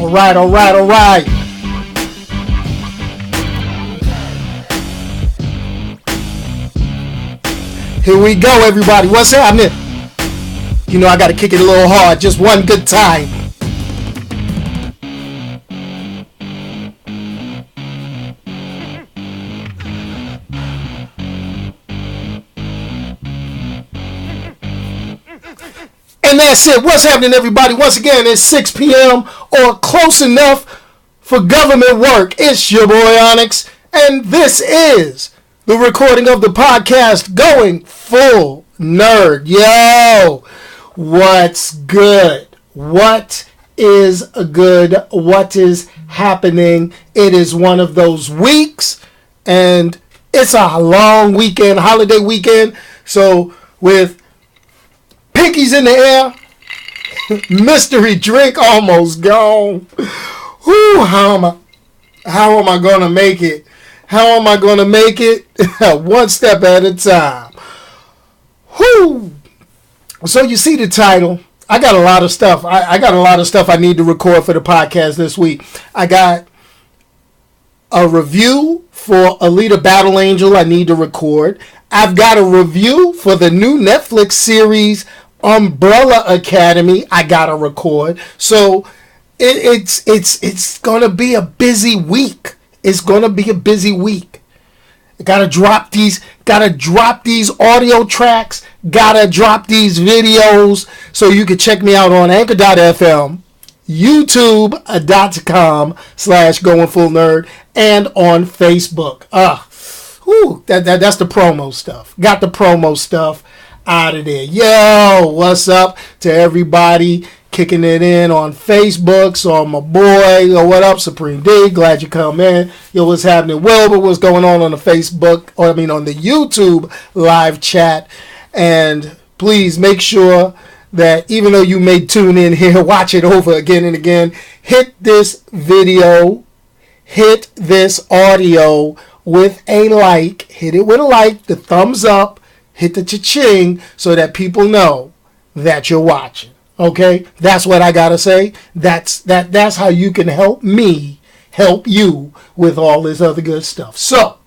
All right. Here we go, everybody. What's happening? You know I got to kick it a little hard. Just one good time. And that's it. What's happening, everybody? Once again, it's 6 p.m. or close enough for government work. It's your boy Onyx, and this is the recording of the podcast Going Full Nerd. Yo, what's good? What is good? What is happening? It is one of those weeks, and it's a long weekend, holiday weekend. So with pinkies in the air, mystery drink almost gone. Whew, how am I gonna make it? How am I gonna make it? One step at a time. Whew. So you see the title. I got a lot of stuff. I got a lot of stuff I need to record for the podcast this week. I got a review for Alita Battle Angel I need to record. I've got a review for the new Netflix series Umbrella Academy I gotta record. So it's gonna be a busy week. It's gonna be a busy week. Gotta drop these audio tracks, gotta drop these videos. So you can check me out on Anchor.fm, YouTube.com/GoingFullNerd, and on Facebook. That's the promo stuff. Got the promo stuff out of there. Yo, what's up to everybody kicking it in on Facebook? So my boy, yo, what up, Supreme D? Glad you come in. Yo, what's happening, Wilbur? What's going on the Facebook, on the YouTube live chat? And please make sure that even though you may tune in here, watch it over again and again, hit this video, hit this audio with a like, hit it with a like, the thumbs up, hit the cha-ching so that people know that you're watching. Okay? That's what I gotta say. That's how you can help me help you with all this other good stuff. So,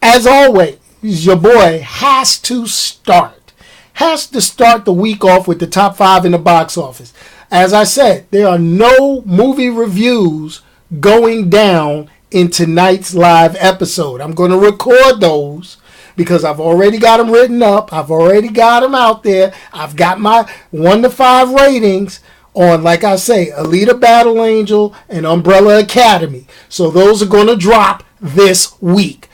as always, your boy has to start the week off with the top 5 in the box office. As I said, there are no movie reviews going down in tonight's live episode. I'm going to record those because I've already got them written up. I've already got them out there. I've got my 1 to 5 ratings on, like I say, Alita Battle Angel and Umbrella Academy. So those are going to drop this week.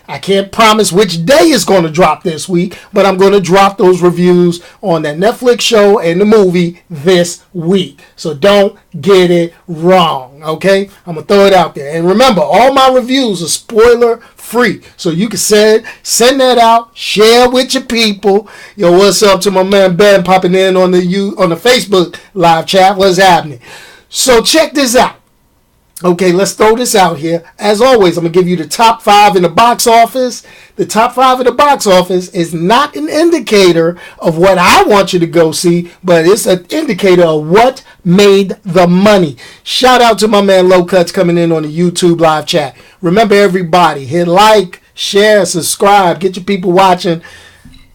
I can't promise which day is going to drop this week, but I'm going to drop those reviews on that Netflix show and the movie this week. So don't get it wrong, okay? I'm going to throw it out there. And remember, all my reviews are spoiler free. So you can send that out, share with your people. Yo, what's up to my man Ben popping in on the Facebook live chat? What's happening? So check this out. Okay, let's throw this out here. As always, I'm going to give you the top 5 in the box office. The top 5 in the box office is not an indicator of what I want you to go see, but it's an indicator of what made the money. Shout out to my man Low Cuts coming in on the YouTube live chat. Remember, everybody, hit like, share, subscribe, get your people watching.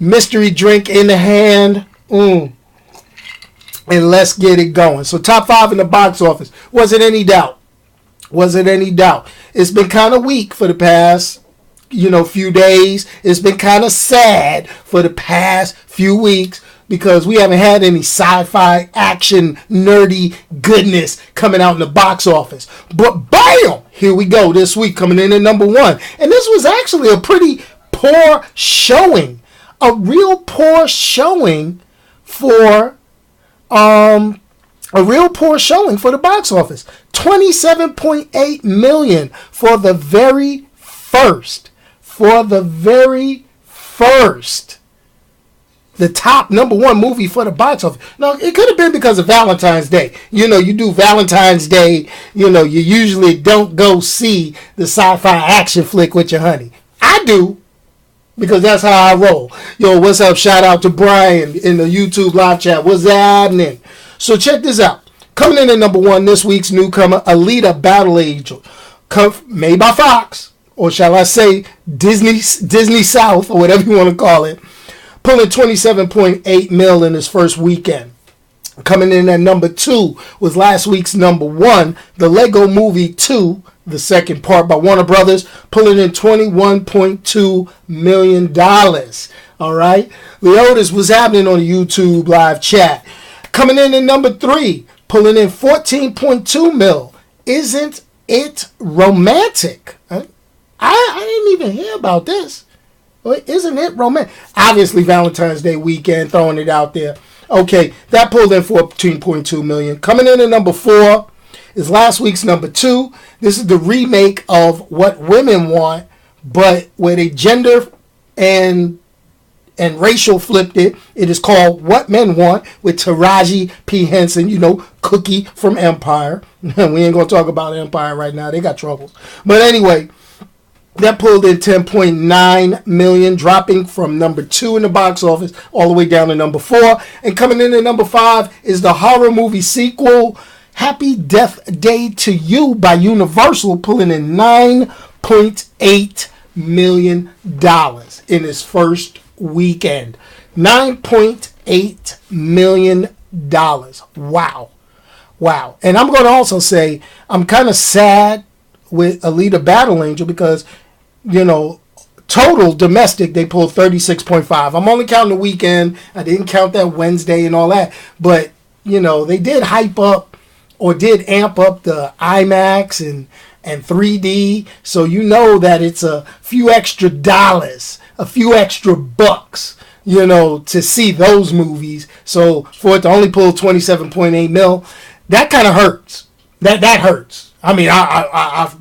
Mystery drink in the hand. And let's get it going. So top 5 in the box office. Was it any doubt? It's been kind of weak for the past, few days. It's been kind of sad for the past few weeks because we haven't had any sci-fi action nerdy goodness coming out in the box office. But bam! Here we go this week coming in at number 1. And this was actually a pretty poor showing. A real poor showing for the box office. 27.8 million for the very first. The top number 1 movie for the box office. Now, it could have been because of Valentine's Day. You do Valentine's Day, you usually don't go see the sci-fi action flick with your honey. I do, because that's how I roll. Yo, what's up? Shout out to Brian in the YouTube live chat. What's happening? So check this out. Coming in at number 1, this week's newcomer, Alita Battle Angel, made by Fox, or shall I say Disney South, or whatever you want to call it, pulling 27.8 mil in his first weekend. Coming in at number 2 was last week's number 1, the Lego Movie 2, the second part by Warner Brothers, pulling in $21.2 million. All right? Leotis was happening on the YouTube live chat. Coming in at number 3, pulling in 14.2 mil. Isn't it romantic? I didn't even hear about this. Isn't it romantic? Obviously, Valentine's Day weekend, throwing it out there. Okay, that pulled in 14.2 million. Coming in at number 4 is last week's number 2. This is the remake of What Women Want, but where they gender and racial flipped it. It is called What Men Want with Taraji P. Henson, Cookie from Empire. We ain't going to talk about Empire right now. They got troubles. But anyway, that pulled in 10.9 million, dropping from number 2 in the box office all the way down to number 4. And coming in at number 5 is the horror movie sequel, Happy Death Day to You by Universal, pulling in $9.8 million in its first weekend. $9.8 million. Wow. And I'm going to also say I'm kind of sad with Alita Battle Angel because, total domestic, they pulled 36.5. I'm only counting the weekend. I didn't count that Wednesday and all that. But, they did hype up or did amp up the IMAX and 3D. So that it's a few extra dollars, a few extra bucks, to see those movies. So for it to only pull 27.8 mil, that kind of hurts. That hurts. I mean, I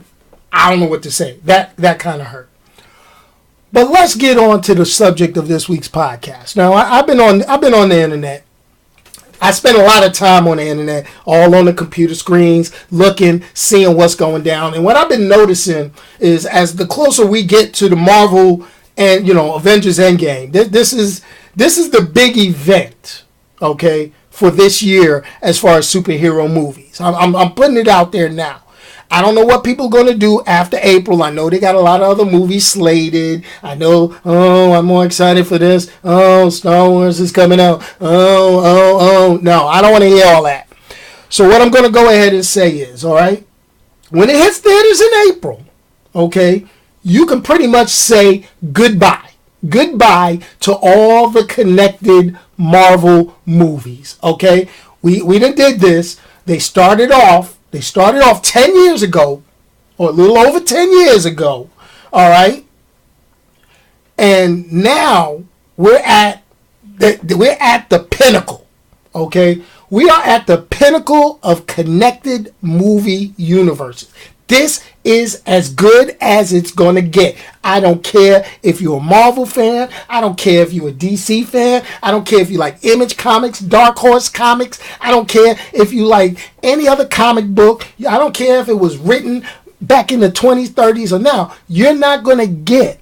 don't know what to say. That kind of hurt. But let's get on to the subject of this week's podcast. Now, I've been on the internet. I spend a lot of time on the internet, all on the computer screens, looking, seeing what's going down. And what I've been noticing is as the closer we get to the Marvel and Avengers Endgame, this is the big event, okay, for this year as far as superhero movies. I'm putting it out there now. I don't know what people are going to do after April. I know they got a lot of other movies slated. I know, I'm more excited for this. Star Wars is coming out. No, I don't want to hear all that. So what I'm going to go ahead and say is, all right, when it hits theaters in April, okay, you can pretty much say goodbye. Goodbye to all the connected Marvel movies, okay? We done did this. They started off 10 years ago, or a little over 10 years ago, all right? And now we're at the pinnacle, okay? We are at the pinnacle of connected movie universes. This is as good as it's going to get. I don't care if you're a Marvel fan. I don't care if you're a DC fan. I don't care if you like Image Comics, Dark Horse Comics. I don't care if you like any other comic book. I don't care if it was written back in the 20s, 30s, or now. You're not going to get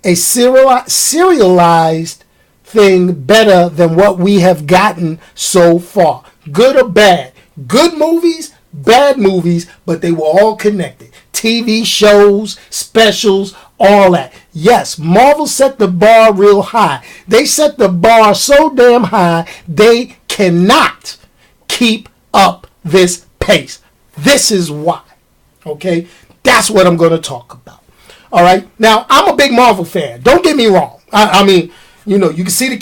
a serialized thing better than what we have gotten so far. Good or bad. Good movies, bad movies, but they were all connected. TV shows, specials, all that. Yes, Marvel set the bar real high. They set the bar so damn high, they cannot keep up this pace. This is why. Okay? That's what I'm going to talk about. All right? Now, I'm a big Marvel fan. Don't get me wrong. I mean, you can see the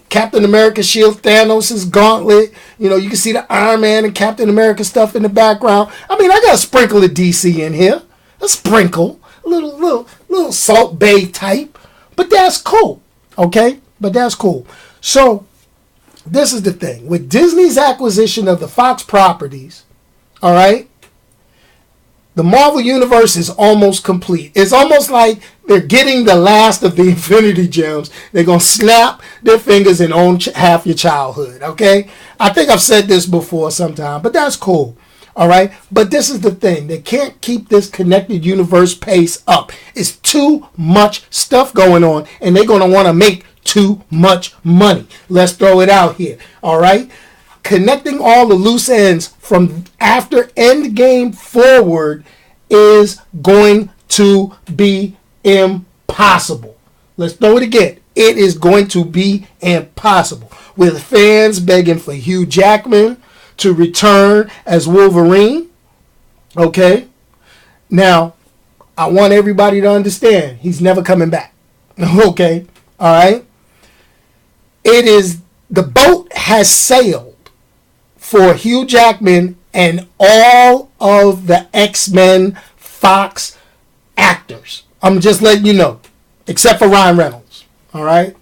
Captain America shield, Thanos' gauntlet. You can see the Iron Man and Captain America stuff in the background. I mean, I got a sprinkle of DC in here. A sprinkle. A little Salt Bay type. But that's cool. Okay? But that's cool. So, this is the thing. With Disney's acquisition of the Fox properties, all right, the Marvel Universe is almost complete. It's almost like they're getting the last of the Infinity Gems. They're going to snap their fingers and own half your childhood, okay? I think I've said this before sometime, but that's cool, all right? But this is the thing. They can't keep this connected universe pace up. It's too much stuff going on, and they're going to want to make too much money. Let's throw it out here, all right? connecting all the loose ends from after Endgame forward is going to be impossible. Let's throw it again. It is going to be impossible. With fans begging for Hugh Jackman to return as Wolverine. Okay? Now, I want everybody to understand he's never coming back. Okay? Alright? The boat has sailed for Hugh Jackman and all of the X-Men Fox actors. I'm just letting you know. Except for Ryan Reynolds. Alright?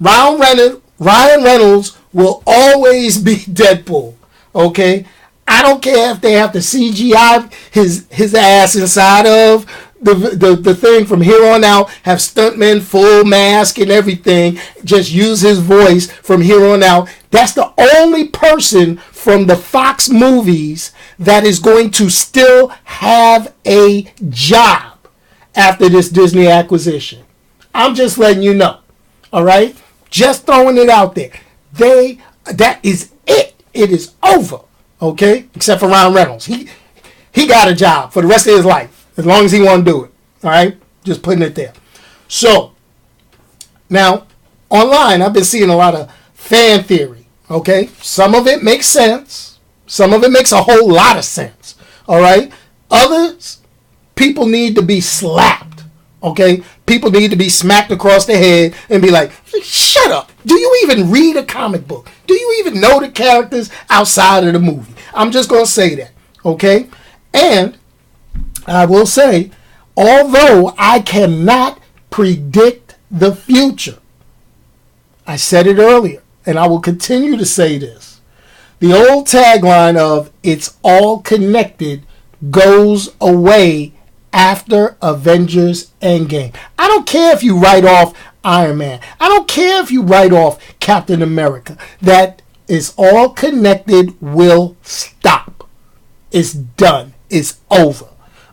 Ryan Reynolds will always be Deadpool. Okay? I don't care if they have to CGI his ass inside of the thing from here on out, have stuntmen full mask and everything, just use his voice from here on out. That's the only person from the Fox movies that is going to still have a job after this Disney acquisition. I'm just letting you know. Alright? Just throwing it out there. That is it. It is over. Okay? Except for Ryan Reynolds. He got a job for the rest of his life. As long as he want to do it. Alright? Just putting it there. So, now, online, I've been seeing a lot of fan theory. Okay? Some of it makes sense. Some of it makes a whole lot of sense. Alright? Others, people need to be slapped. Okay? People need to be smacked across the head and be like, shut up. Do you even read a comic book? Do you even know the characters outside of the movie? I'm just going to say that. Okay? And I will say, although I cannot predict the future, I said it earlier, and I will continue to say this. The old tagline of "It's all connected" goes away after Avengers Endgame. I don't care if you write off Iron Man. I don't care if you write off Captain America. That is all connected will stop. It's done. It's over.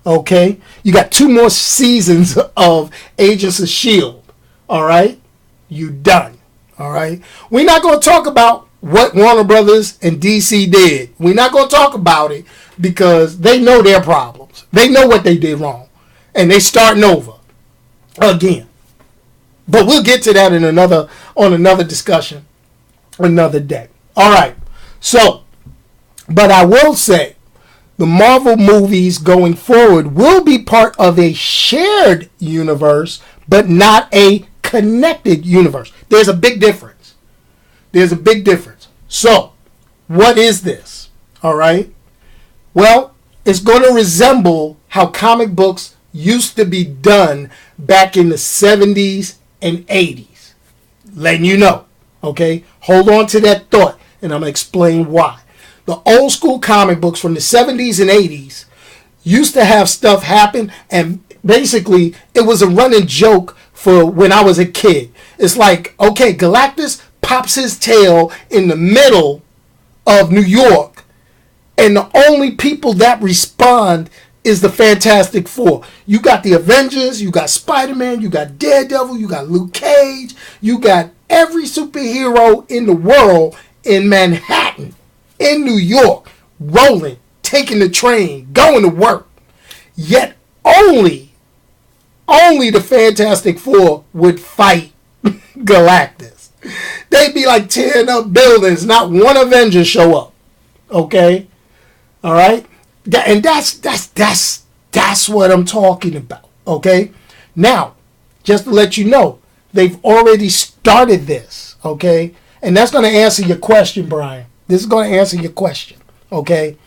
Okay? You got 2 more seasons of Agents of S.H.I.E.L.D. Alright? You done. Alright? We're not going to talk about what Warner Brothers and DC did. We're not going to talk about it because they know their problems. They know what they did wrong. And they starting over. Again. But we'll get to that on another discussion another day. Alright. So, but I will say, the Marvel movies going forward will be part of a shared universe, but not a connected universe. There's a big difference. There's a big difference. So, what is this? All right. Well, it's going to resemble how comic books used to be done back in the 70s and 80s. Letting you know. Okay. Hold on to that thought, and I'm going to explain why. The old school comic books from the 70s and 80s used to have stuff happen, and basically it was a running joke for when I was a kid. It's like, okay, Galactus pops his tail in the middle of New York, and the only people that respond is the Fantastic Four. You got the Avengers, you got Spider-Man, you got Daredevil, you got Luke Cage, you got every superhero in the world in Manhattan, in New York, rolling, taking the train, going to work. Yet only the Fantastic Four would fight Galactus. They'd be like tearing up buildings, not one Avenger show up. Okay? Alright? And that's what I'm talking about. Okay? Now, just to let you know, they've already started this. Okay? And that's going to answer your question, Brian. This is going to answer your question, okay?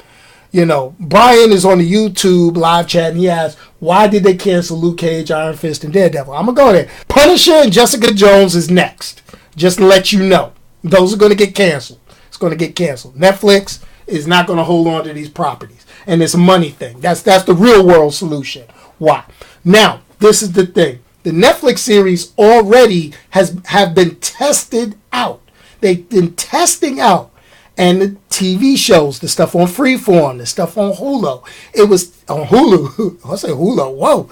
You know, Brian is on the YouTube live chat, and he asks, why did they cancel Luke Cage, Iron Fist, and Daredevil? I'm going to go there. Punisher and Jessica Jones is next, just to let you know. Those are going to get canceled. It's going to get canceled. Netflix is not going to hold on to these properties, and it's a money thing. That's the real world solution. Why? Now, this is the thing. The Netflix series already have been tested out. They've been testing out. And the TV shows, the stuff on Freeform, the stuff on Hulu. It was on Hulu. I say Hulu. Whoa.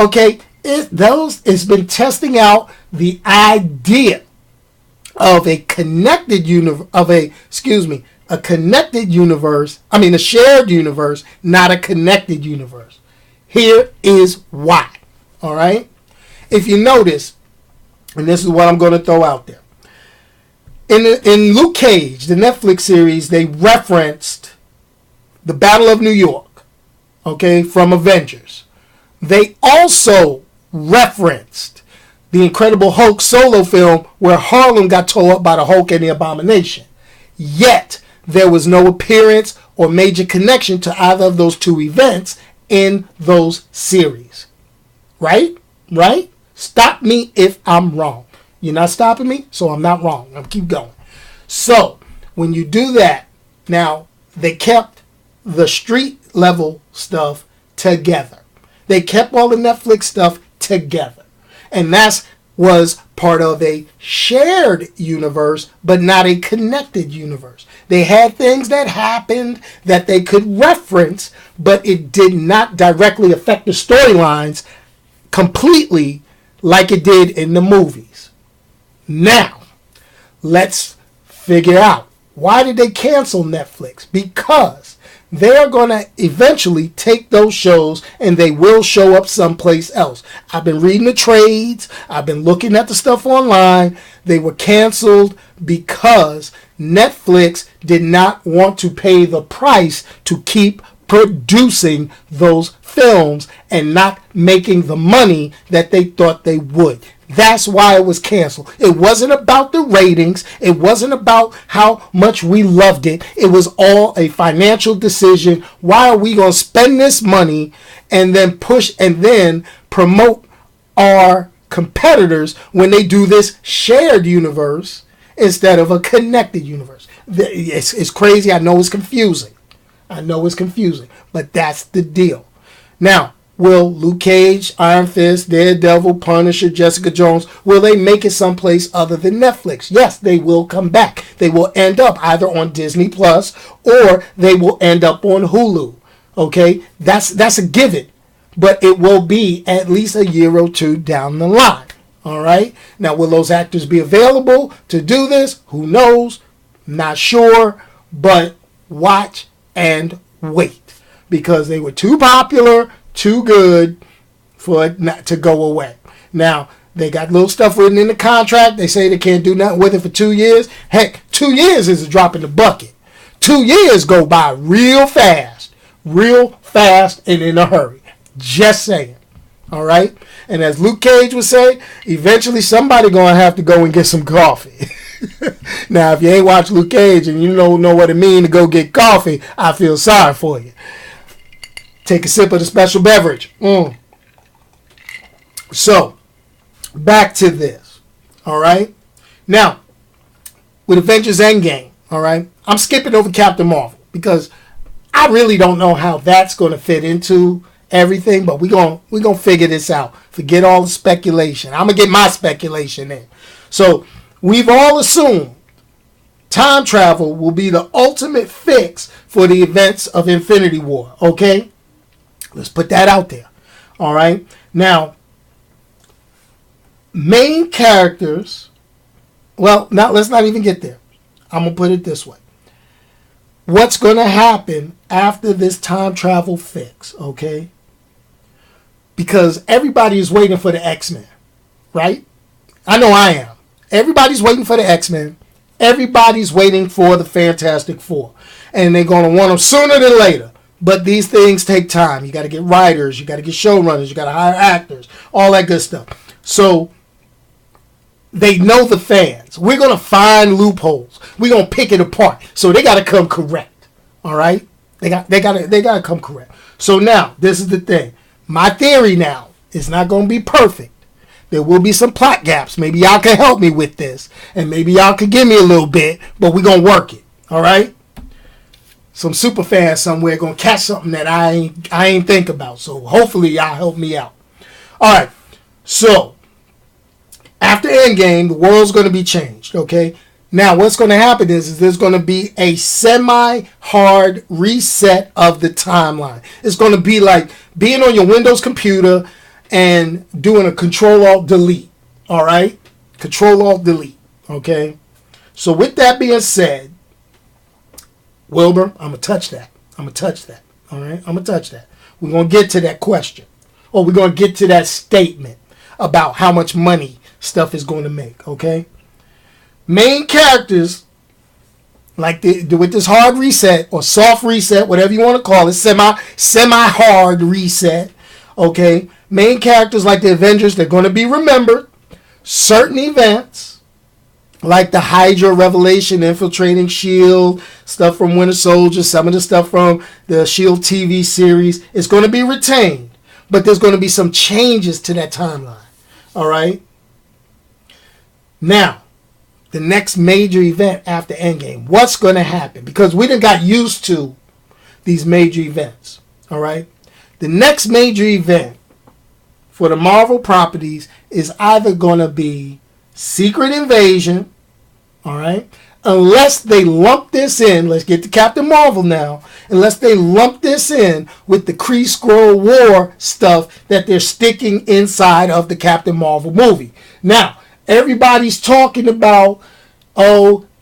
Okay. It's been testing out the idea of a connected a connected universe, a shared universe, not a connected universe. Here is why. All right? If you notice, and this is what I'm going to throw out there. In Luke Cage, the Netflix series, they referenced the Battle of New York, okay, from Avengers. They also referenced the Incredible Hulk solo film where Harlem got tore up by the Hulk and the Abomination. Yet, there was no appearance or major connection to either of those two events in those series. Right? Right? Stop me if I'm wrong. You're not stopping me, so I'm not wrong. I'll keep going. So, when you do that, now, they kept the street level stuff together. They kept all the Netflix stuff together. And that was part of a shared universe, but not a connected universe. They had things that happened that they could reference, but it did not directly affect the storylines completely like it did in the movies. Now, let's figure out, why did they cancel Netflix? Because they're going to eventually take those shows and they will show up someplace else. I've been reading the trades. I've been looking at the stuff online. They were canceled because Netflix did not want to pay the price to keep producing those films and not making the money that they thought they would. That's why it was canceled. It wasn't about the ratings. It wasn't about how much we loved it. It was all a financial decision. Why are we going to spend this money and then push and then promote our competitors when they do this shared universe instead of a connected universe? It's crazy. I know it's confusing. But that's the deal. Now, will Luke Cage, Iron Fist, Daredevil, Punisher, Jessica Jones, will they make it someplace other than Netflix? Yes, they will come back. They will end up either on Disney Plus or they will end up on Hulu. Okay? That's a given. But it will be at least a year or two down the line. All right? Now, will those actors be available to do this? Who knows? Not sure. But watch and wait. Because they were too popular, too good for it not to go away. Now, they got little stuff written in the contract. They say they can't do nothing with it for 2 years. Heck, 2 years is a drop in the bucket. 2 years go by real fast and in a hurry. Just saying. All right? And as Luke Cage would say, eventually somebody going to have to go and get some coffee. Now, if you ain't watched Luke Cage and you don't know what it means to go get coffee, I feel sorry for you. Take a sip of the special beverage. So, back to this. All right? Now, with Avengers Endgame, all right, I'm skipping over Captain Marvel because I really don't know how that's going to fit into everything, but we're gonna figure this out. Forget all the speculation. I'm going to get my speculation in. So, we've all assumed time travel will be the ultimate fix for the events of Infinity War, okay? Let's put that out there. All right. Now, main characters. Well, now let's not even get there. I'm going to put it this way. What's going to happen after this time travel fix? Okay. Because everybody is waiting for the X-Men. Right? I know I am. Everybody's waiting for the X-Men. Everybody's waiting for the Fantastic Four. And they're going to want them sooner than later. But these things take time. You got to get writers. You got to get showrunners. You got to hire actors. All that good stuff. So they know the fans. We're going to find loopholes. We're going to pick it apart. So they got to come correct. All right? They got to come correct. So now, this is the thing. My theory now is not going to be perfect. There will be some plot gaps. Maybe y'all can help me with this. And maybe y'all can give me a little bit. But we're going to work it. All right? Some super fans somewhere gonna catch something that I ain't think about. So hopefully y'all help me out. All right. So after Endgame, the world's gonna be changed. Okay. Now what's gonna happen is there's gonna be a semi-hard reset of the timeline. It's gonna be like being on your Windows computer and doing a Control-Alt-Delete. All right. Control-Alt-Delete. Okay. So with that being said, Wilbur, I'm going to touch that. I'm going to touch that. All right? I'm going to touch that. We're going to get to that question. Or we're going to get to that statement about how much money stuff is going to make. Okay? Main characters, like with this hard reset or soft reset, whatever you want to call it, semi-hard reset. Okay? Main characters like the Avengers, they're going to be remembered. Certain events, like the Hydra revelation, infiltrating S.H.I.E.L.D., stuff from Winter Soldier, some of the stuff from the S.H.I.E.L.D. TV series, is going to be retained. But there's going to be some changes to that timeline. All right? Now, the next major event after Endgame. What's going to happen? Because we done got used to these major events. All right? The next major event for the Marvel properties is either going to be Secret Invasion, all right? Unless they lump this in, let's get to Captain Marvel now, unless they lump this in with the Kree Skrull War stuff that they're sticking inside of the Captain Marvel movie. Now, everybody's talking about,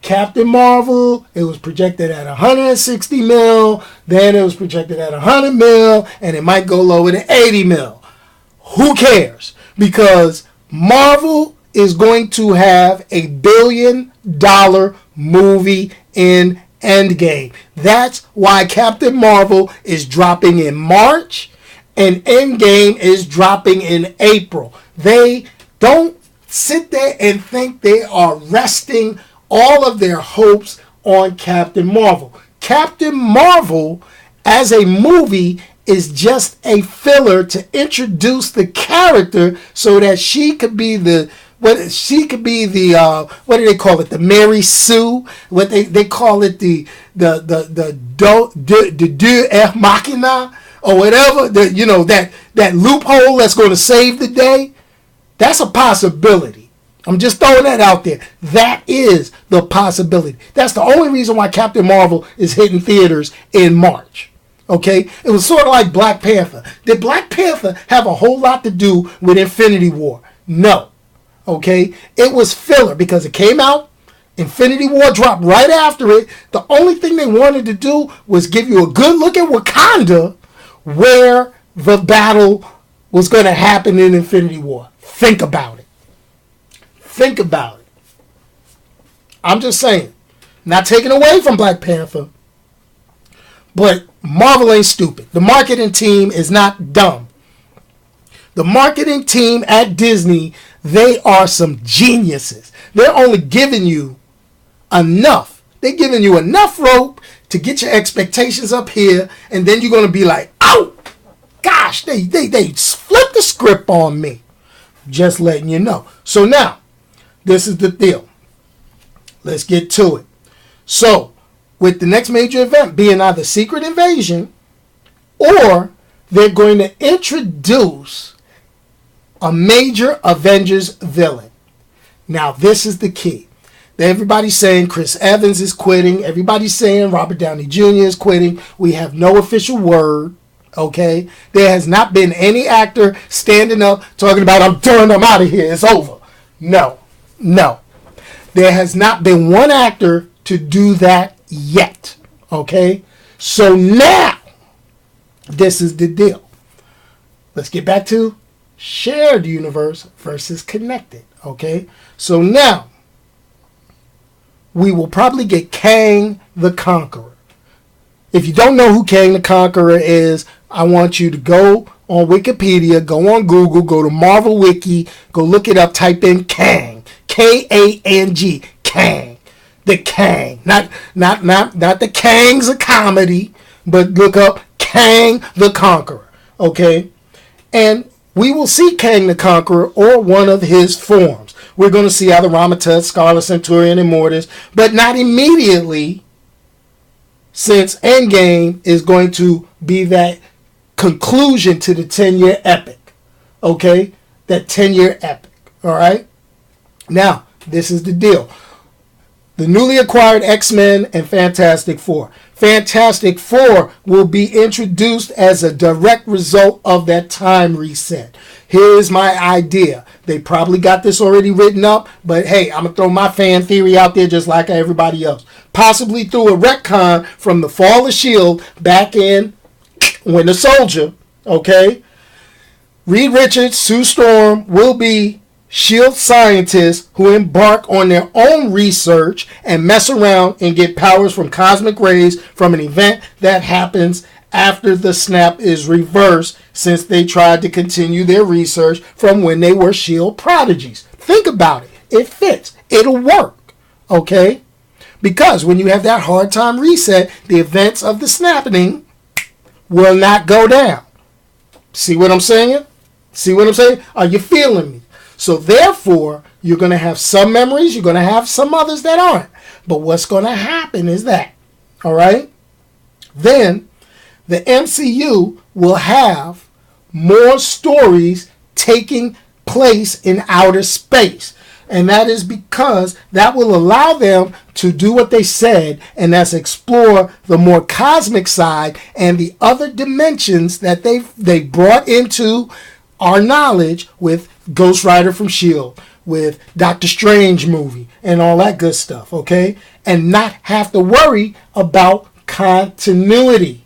Captain Marvel, it was projected at 160 mil, then it was projected at 100 mil, and it might go lower than 80 mil. Who cares? Because Marvel is going to have $1 billion movie in Endgame. That's why Captain Marvel is dropping in March and Endgame is dropping in April. They don't sit there and think they are resting all of their hopes on Captain Marvel. Captain Marvel as a movie is just a filler to introduce the character so that she could be the what do they call it, the Mary Sue, what they call it, the Deux Machina or whatever, that loophole that's going to save the day. That's a possibility. I'm just throwing that out there. That is the possibility. That's the only reason why Captain Marvel is hitting theaters in March. Okay? It was sort of like Black Panther. Did Black Panther have a whole lot to do with Infinity War? No. Okay? It was filler because it came out. Infinity War dropped right after it. The only thing they wanted to do was give you a good look at Wakanda, where the battle was going to happen in Infinity War. Think about it. Think about it. I'm just saying. Not taking away from Black Panther. But Marvel ain't stupid. The marketing team is not dumb. The marketing team at Disney, they are some geniuses. They're only giving you enough. They're giving you enough rope to get your expectations up here, and then you're going to be like, oh, gosh, they flipped the script on me. Just letting you know. So now, this is the deal. Let's get to it. So, with the next major event being either Secret Invasion or they're going to introduce a major Avengers villain. Now, this is the key. Everybody's saying Chris Evans is quitting. Everybody's saying Robert Downey Jr. is quitting. We have no official word. Okay? There has not been any actor standing up talking about, I'm done, I'm out of here, it's over. No. There has not been one actor to do that yet. Okay? So now, this is the deal. Let's get back to shared universe versus connected. Okay? So now, we will probably get Kang the Conqueror. If you don't know who Kang the Conqueror is, I want you to go on Wikipedia, go on Google, go to Marvel Wiki, go look it up, type in Kang. K-A-N-G. Kang. The Kang. Not the Kangs of comedy, but look up Kang the Conqueror. Okay? And we will see Kang the Conqueror or one of his forms. We're going to see either Rama-Tut, Scarlet Centurion, and Mortis, but not immediately, since Endgame is going to be that conclusion to the 10-year epic. Okay? That 10-year epic. Alright? Now, this is the deal. The newly acquired X-Men and Fantastic Four. Fantastic Four will be introduced as a direct result of that time reset. Here's my idea. They probably got this already written up, but hey, I'm going to throw my fan theory out there just like everybody else. Possibly through a retcon from the fall of S.H.I.E.L.D. back in Winter Soldier, okay? Reed Richards, Sue Storm will be S.H.I.E.L.D. scientists who embark on their own research and mess around and get powers from cosmic rays from an event that happens after the snap is reversed, since they tried to continue their research from when they were S.H.I.E.L.D. prodigies. Think about it. It fits. It'll work. Okay? Because when you have that hard time reset, the events of the snapping will not go down. See what I'm saying? See what I'm saying? Are you feeling me? So therefore, you're going to have some memories. You're going to have some others that aren't. But what's going to happen is that. All right? Then the MCU will have more stories taking place in outer space. And that is because that will allow them to do what they said, and that's explore the more cosmic side and the other dimensions that they brought into our knowledge with Ghost Rider from S.H.I.E.L.D., with Doctor Strange movie, and all that good stuff, okay? And not have to worry about continuity.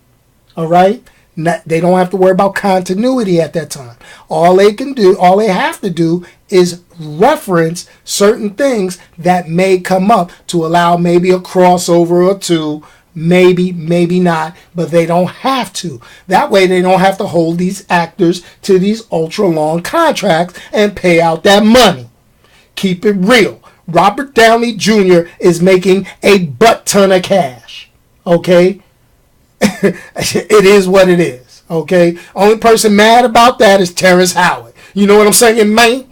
All right? They don't have to worry about continuity at that time. All they have to do is reference certain things that may come up to allow maybe a crossover or two, maybe not, but they don't have to. That way they don't have to hold these actors to these ultra long contracts and pay out that money. Keep it real. Robert Downey Jr. is making a butt ton of cash. Okay? It is what it is, okay? Only person mad about that is Terrence Howard. You know what I'm saying, man?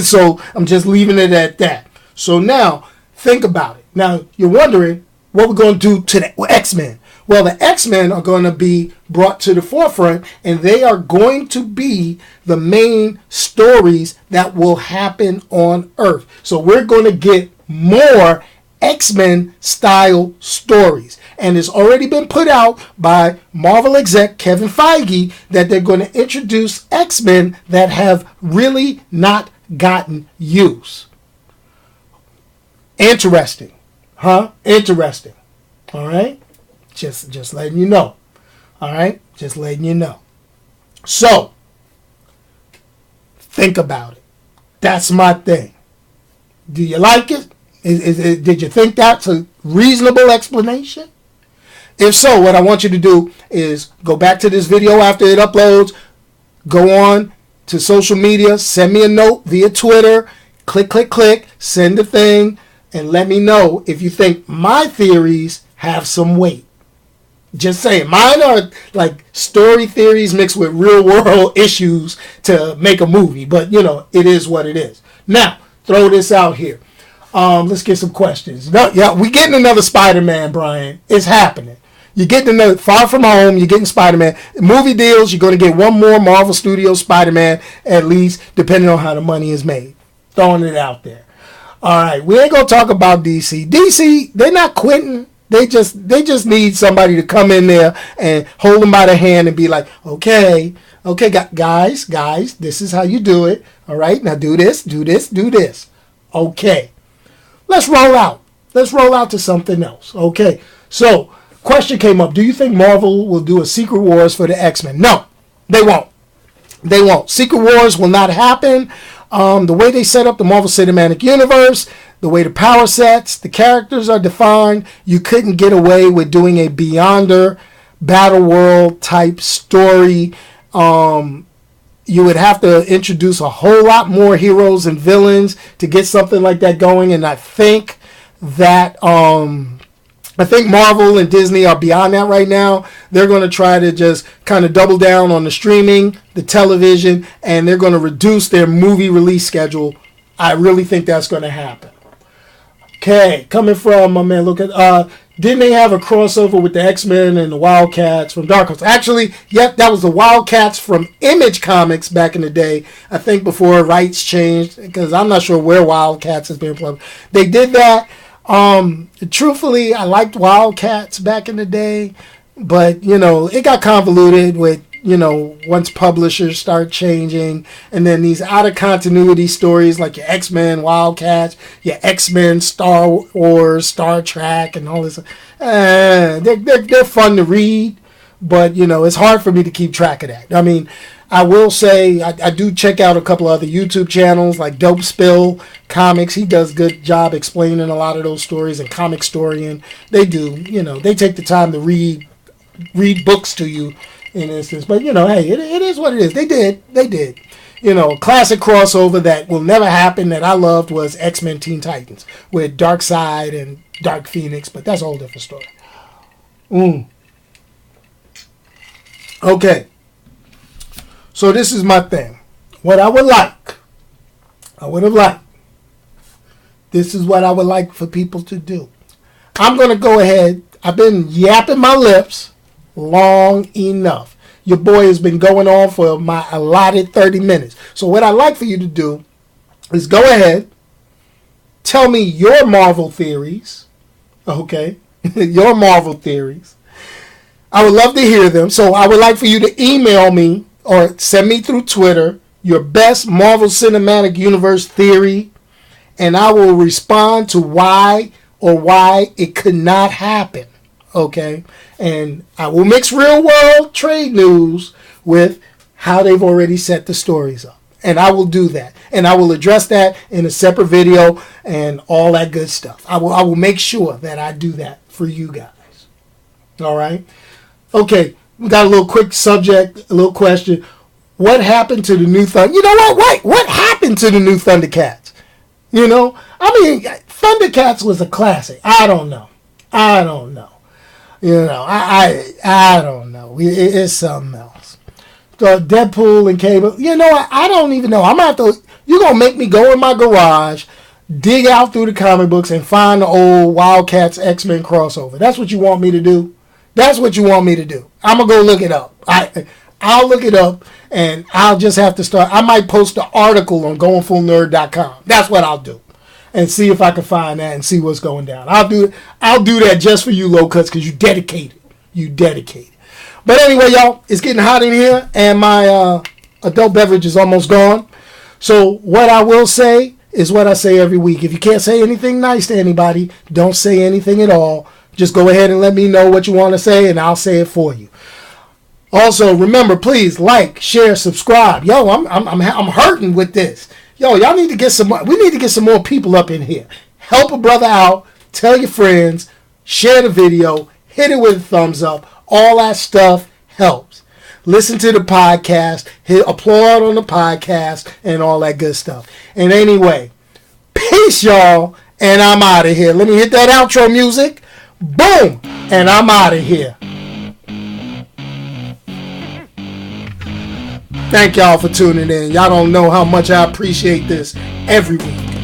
So I'm just leaving it at that. So now, think about it. Now, you're wondering what we're going to do to the X-Men. Well, the X-Men are going to be brought to the forefront, and they are going to be the main stories that will happen on Earth. So we're going to get more X-Men style stories. And it's already been put out by Marvel exec Kevin Feige that they're going to introduce X-Men that have really not gotten use. Interesting. Huh? Interesting. All right? Just letting you know. All right? Just letting you know. So, think about it. That's my thing. Do you like it? Did you think that's a reasonable explanation? If so, what I want you to do is go back to this video after it uploads, go on to social media, send me a note via Twitter, click, send the thing, and let me know if you think my theories have some weight. Just saying, mine are like story theories mixed with real world issues to make a movie, but you know, it is what it is. Now, throw this out here. Let's get some questions. No, yeah, we getting another Spider-Man, Brian. It's happening. You're getting another Far From Home. You're getting Spider-Man. Movie deals, you're going to get one more Marvel Studios Spider-Man, at least, depending on how the money is made. Throwing it out there. All right, we ain't going to talk about DC. DC, they're not quitting. They just need somebody to come in there and hold them by the hand and be like, okay, guys, this is how you do it. All right, now do this. Okay. Let's roll out. Let's roll out to something else. Okay. So, question came up. Do you think Marvel will do a Secret Wars for the X-Men? No, they won't. They won't. Secret Wars will not happen. The way they set up the Marvel Cinematic Universe, the way the power sets, the characters are defined, you couldn't get away with doing a Beyonder Battle World type story. You would have to introduce a whole lot more heroes and villains to get something like that going. And I think that Marvel and Disney are beyond that right now. They're going to try to just kind of double down on the streaming, the television, and they're going to reduce their movie release schedule. I really think that's going to happen. Okay, coming from my man, look at didn't they have a crossover with the X-Men and the Wildcats from Dark Horse? Actually, yep, that was the Wildcats from Image Comics back in the day. I think before rights changed, because I'm not sure where Wildcats has been played. They did that. Truthfully, I liked Wildcats back in the day, but you know, it got convoluted with once publishers start changing, and then these out of continuity stories like your X-Men Wildcats, your X-Men Star Wars, Star Trek, and all this, they're fun to read, but it's hard for me to keep track of that. I mean, I will say I do check out a couple other YouTube channels like Dope Spill Comics. He does a good job explaining a lot of those stories, and Comic Storian. They do, they take the time to read books to you in instance. But, hey, it is what it is. They did. Classic crossover that will never happen that I loved was X-Men Teen Titans with Darkseid and Dark Phoenix, but that's a whole different story. Okay. So this is my thing. What I would have liked. This is what I would like for people to do. I'm going to go ahead. I've been yapping my lips long enough. Your boy has been going on for my allotted 30 minutes. So what I'd like for you to do is go ahead, tell me your Marvel theories. Okay? Your Marvel theories. I would love to hear them. So I would like for you to email me or send me through Twitter your best Marvel Cinematic Universe theory, and I will respond to why it could not happen. Okay? And I will mix real world trade news with how they've already set the stories up. And I will do that. And I will address that in a separate video and all that good stuff. I will make sure that I do that for you guys. All right? Okay, we got a little quick subject, a little question. What happened to the new Thunder? You know what? Wait, what happened to the new Thundercats? Thundercats was a classic. I don't know. I don't know. It's something else. So Deadpool and Cable. I don't even know. You're going to make me go in my garage, dig out through the comic books, and find the old Wildcats X-Men crossover. That's what you want me to do? That's what you want me to do. I'm going to go look it up. I'll look it up, and I'll just have to start. I might post an article on goingfullnerd.com. That's what I'll do. And see if I can find that and see what's going down. I'll do that just for you, low cuts, because you dedicated. But anyway, y'all, it's getting hot in here, and my adult beverage is almost gone. So what I will say is what I say every week. If you can't say anything nice to anybody, don't say anything at all. Just go ahead and let me know what you want to say, and I'll say it for you. Also, remember, please like, share, subscribe. Yo, I'm hurting with this. Yo, y'all need to get some more. We need to get some more people up in here. Help a brother out. Tell your friends. Share the video. Hit it with a thumbs up. All that stuff helps. Listen to the podcast. Hit applaud on the podcast and all that good stuff. And anyway, peace, y'all. And I'm out of here. Let me hit that outro music. Boom. And I'm out of here. Thank y'all for tuning in. Y'all don't know how much I appreciate this every week.